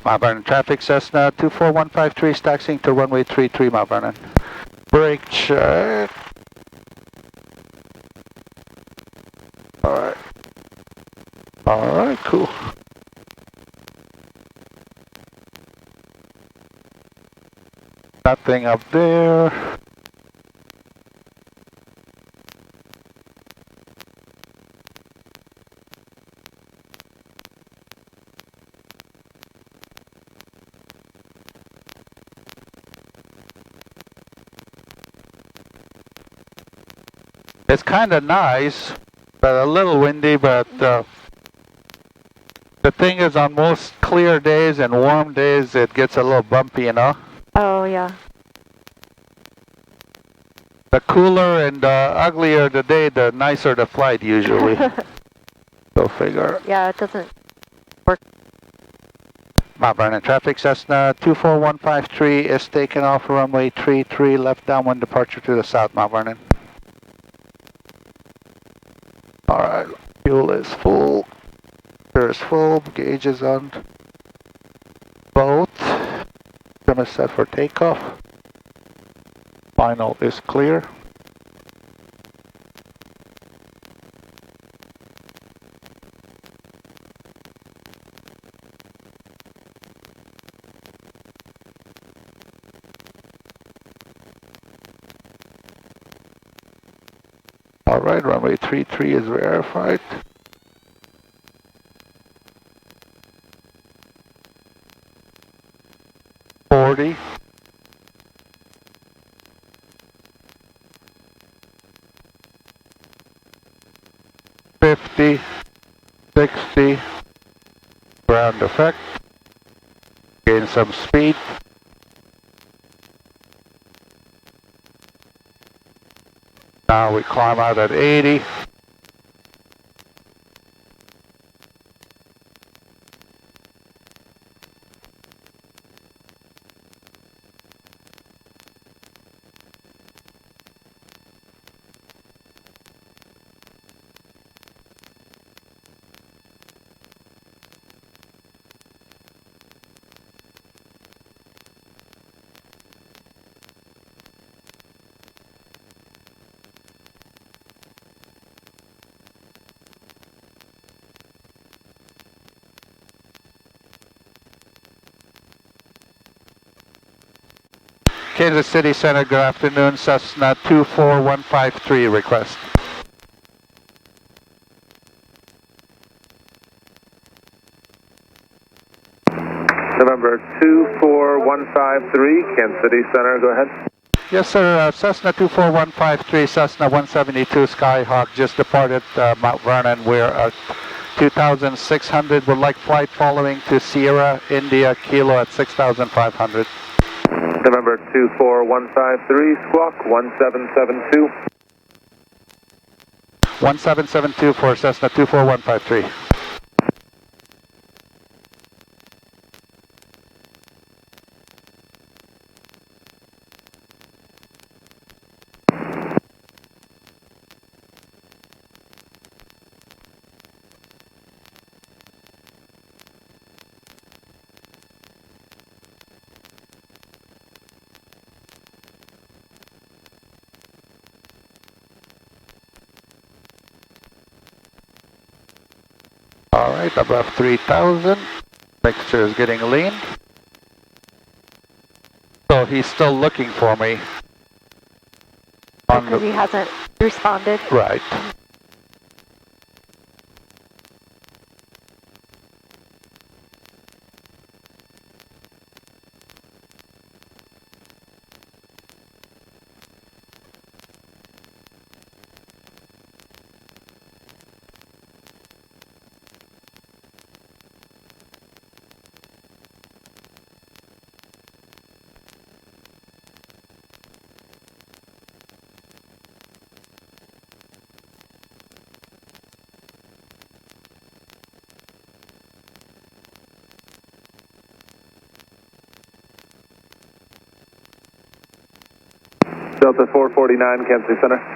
Mount Vernon traffic, Cessna 24153, taxiing to runway 33, Mount Vernon. Brake check. Alright. Alright, cool. Nothing up there. It's kind of nice, but a little windy, but the thing is on most clear days and warm days, it gets a little bumpy, you know? Oh, yeah. The cooler and uglier the day, the nicer the flight usually. Go figure. Yeah, it doesn't work. Mount Vernon traffic, Cessna 24153 is taking off runway 33, left downwind departure to the south, Mount Vernon. Alright, fuel is full. Air is full, gauge is on both. Gonna set for takeoff. Final is clear. Alright, runway 33 is verified. $40. 50, 60, ground effect, gain some speed. Now we climb out at 80. Kansas City Center, good afternoon. Cessna 24153 request. November 24153, Kansas City Center, go ahead. Yes, sir. Cessna 24153, Cessna 172 Skyhawk just departed Mount Vernon. We're at 2,600. Would like flight following to Sierra, India, Kilo at 6,500. November 24153, squawk 1772. 1772 for Cessna 24153. All right, above 3,000. Mixture is getting lean. So he's still looking for me. Because he hasn't responded. Right. Delta 449, Kansas City Center.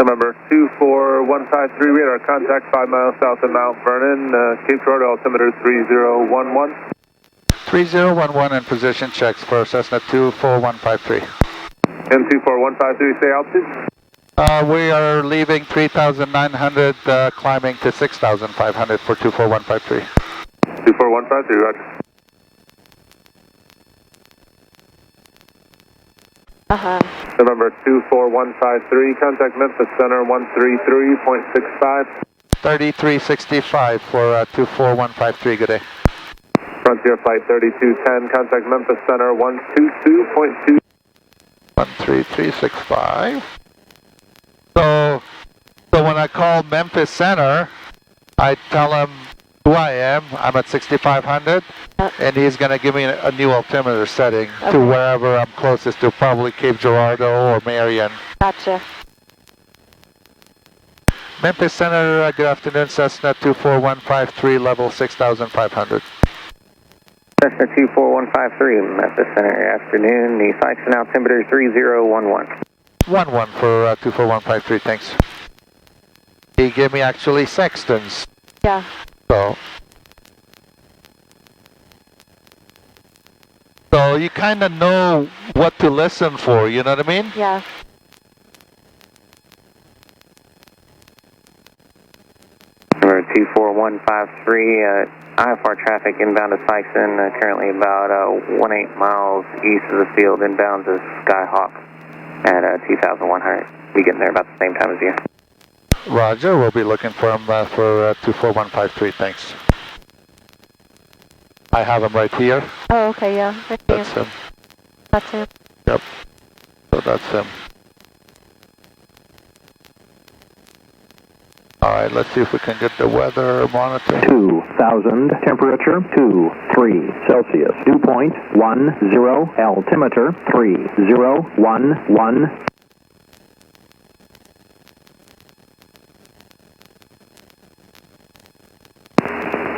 November 24153, radar contact 5 miles south of Mount Vernon, Cape Short, altimeter 3011. 3011 in position checks for Cessna 24153. And 24153, say altitude? We are leaving 3,900, climbing to 6,500 for 24153. 24153, roger. November 24153, contact Memphis Center 133.65. 3365 for 24153, good day. Frontier Flight 3210, contact Memphis Center 122.2. 13365. So when I call Memphis Center, I tell him who I am. I'm at 6,500, and he's going to give me a new altimeter setting to wherever I'm closest to, probably Cape Girardeau or Marion. Gotcha. Memphis Center, good afternoon, Cessna 24153, level 6,500. Cessna 24153, Memphis Center, afternoon, the Sikeston altimeter 3011. 11 for 24153, thanks. He gave me actually sextants. Yeah. So you kind of know what to listen for, you know what I mean? Yeah. Number 24153, IFR traffic inbound to Sikeston, currently about 18 miles east of the field, inbound to Skyhawk at 2,100. We getting there about the same time as you. Roger, we'll be looking for him for 24153, thanks. I have him right here. Oh, okay, yeah. I see That's him. him. That's him. Yep. So that's him. Alright, let's see if we can get the weather monitor. 2,000, temperature 23 Celsius, dew point 10, altimeter 3011.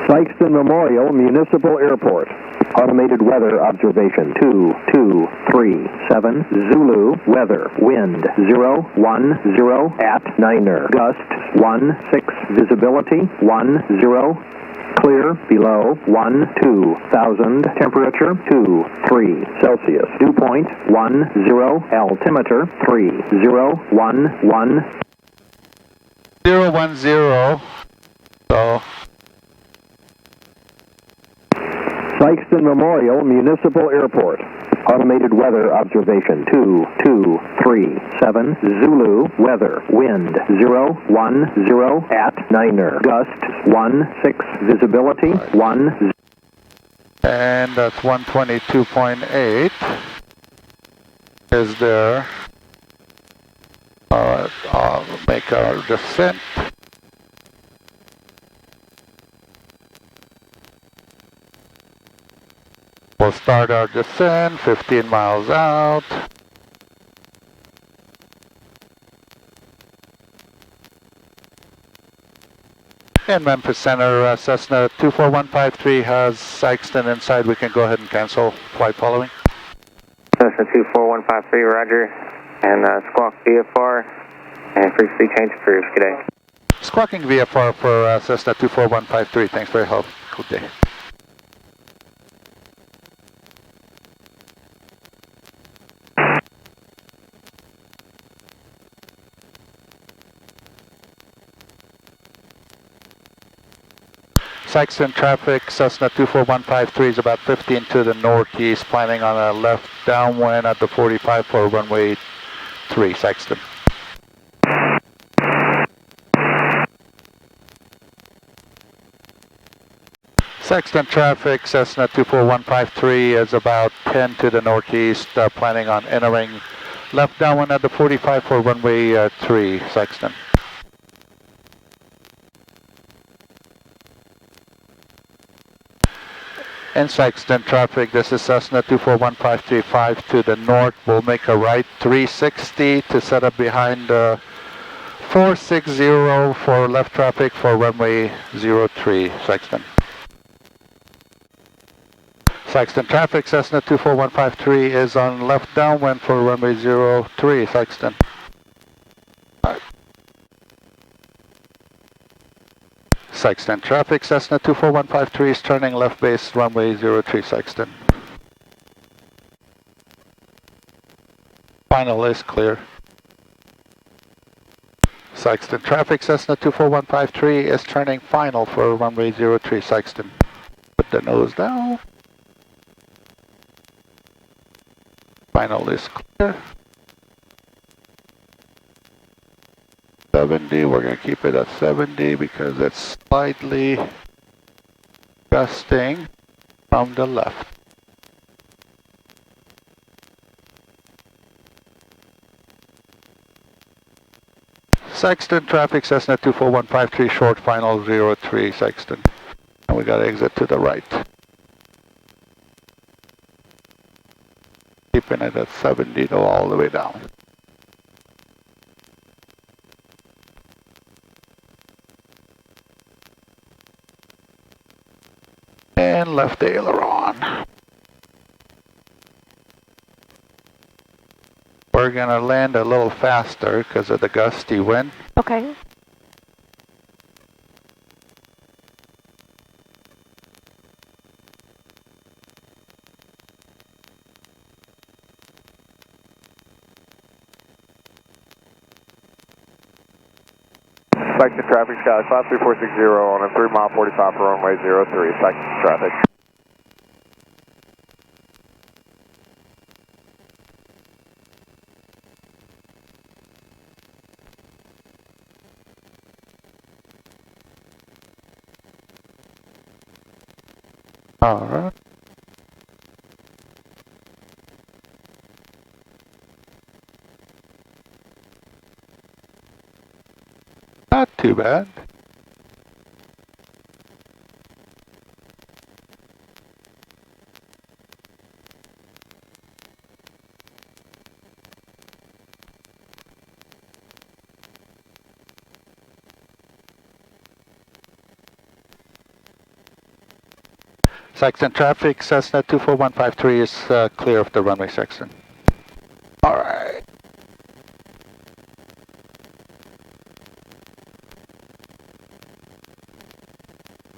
Sikeston Memorial Municipal Airport. Automated weather observation 2237 Zulu weather wind 010 at Niner gust 16 visibility 10 clear below 12,000 temperature 23 Celsius dew point 10 altimeter 3011 010. So Sikeston Memorial Municipal Airport. Automated weather observation 2237 Zulu weather wind 010 at Niner gust 16 visibility 10. and that's 122.8 is there. Alright, I'll make our descent. We'll start our descent, 15 miles out. In Memphis Center, Cessna 24153 has Sikeston inside. We can go ahead and cancel flight following. Cessna 24153, roger. And squawk VFR and frequency change approved. Good day. Squawking VFR for Cessna 24153. Thanks for your help. Good day. Sikeston traffic, Cessna 24153 is about 15 to the northeast, planning on a left downwind at the 45 for runway 3, Sikeston. Sikeston traffic, Cessna 24153 is about 10 to the northeast, planning on entering left downwind at the 45 for runway 3, Sikeston. In Sikeston traffic, this is Cessna 24153 to the north. We'll make a right 360 to set up behind 460 for left traffic for runway 03, Sikeston. Sikeston traffic, Cessna 24153 is on left downwind for runway 03, Sikeston. Sikeston traffic, Cessna 24153 is turning left base, runway 03 Sikeston. Final is clear. Sikeston traffic, Cessna 24153 is turning final for runway 03 Sikeston. Put the nose down. Final is clear. 70, we're going to keep it at 70 because it's slightly gusting from the left. Sikeston traffic, Cessna 24153 short final 03 Sikeston. And we got to exit to the right. Keeping it at 70 though all the way down. And left aileron. We're going to land a little faster because of the gusty wind. Okay. Sikeston traffic, Sky 53460 on a 3 mile 45 for runway 03, Sikeston traffic. Alright. Not too bad. Sikeston traffic, Cessna 24153 is clear of the runway section. Alright.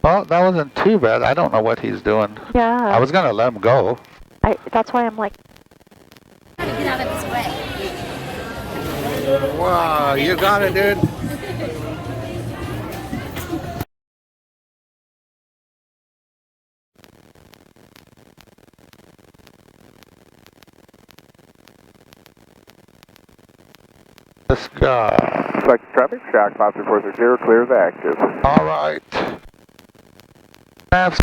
Well, that wasn't too bad. I don't know what he's doing. Yeah. I was gonna let him go. That's why I'm like, Get out of his way. Wow, you got it, dude. Let's go. Sikeston traffic, Sky 53460, clear as active. All right. Maps